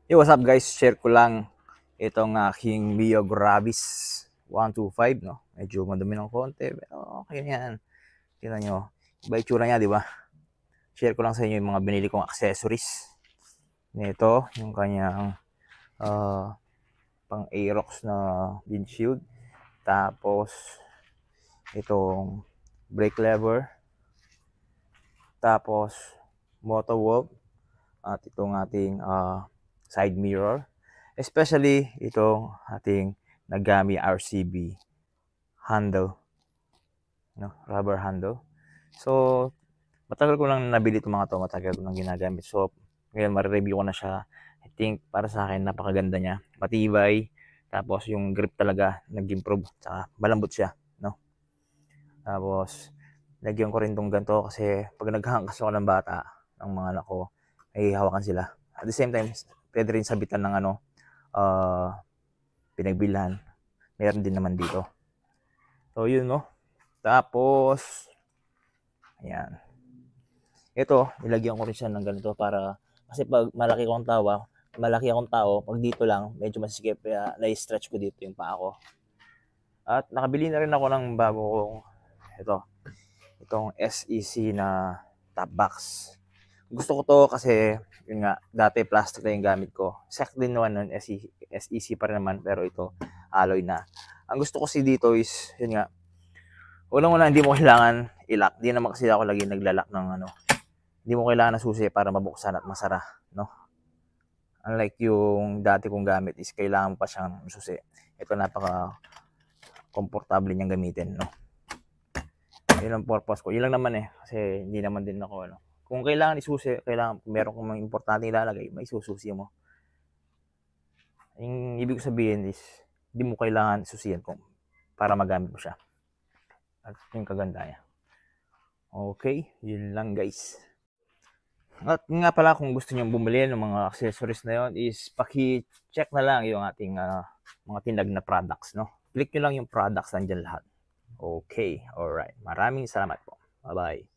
Hey, what's up guys? Share ko lang itong aking Mio Gravis 125, no? Medyo madumi ng konti, pero okay na yan. Tingnan nyo. Iba itsura niya, di ba? Share ko lang sa inyo yung mga binili kong accessories. Nito, yung kanyang ah, pang Aerox na windshield. Tapos, itong brake lever. Tapos, motor wolf. At itong ating side mirror. Especially itong ating Nagami RCB handle, no? Rubber handle. So, matagal ko lang nabili itong mga to, matagal ko nang ginagamit. So, ngayon ma-review ko na siya. I think para sa akin napakaganda niya. Matibay, tapos yung grip talaga nag-improve, tsaka malambot siya, no? Tapos, lagyan ko rin tong ganito kasi pag naghahangkas ako ng bata, ng mga anak ko, ay hawakan sila. At the same time, pwede rin sabitan ng pinagbilhan. Meron din naman dito. So, yun, no? Tapos, ayan. Ito, nilagyan ko rin siya ng ganito para, kasi pag malaki akong tao, pag dito lang, medyo masikip, kaya na-stretch ko dito yung paa ko. At nakabili na rin ako ng bago kong, itong SEC na top box. Gusto ko to kasi, yun nga, dati plastic na yung gamit ko. Sec din naman nun, SEC pa rin naman, pero ito, alloy na. Ang gusto ko dito is, yun nga, unang-una, hindi mo kailangan i-lock. Di naman kasi ako lagi naglalak ng hindi mo kailangan ng susi para mabuksan at masara, no? Unlike yung dati kong gamit is kailangan pa siyang susi. Ito napaka komportable niyang gamitin, no? Yun ang purpose ko. Yun lang naman kasi hindi naman din ako, Kung kailangan isusi, kailangan meron kang mga importante ilalagay, may sususi mo. Yung ibig sabihin is, hindi mo kailangan isusiyan para magamit mo siya. At yung kaganda niya. Okay, yun lang guys. At nga pala, kung gusto niyo bumili ng mga accessories na yon is paki-check na lang yung ating mga tindag na products, no? Click nyo lang yung products, nandiyan lahat. Okay, alright. Maraming salamat po. Bye-bye.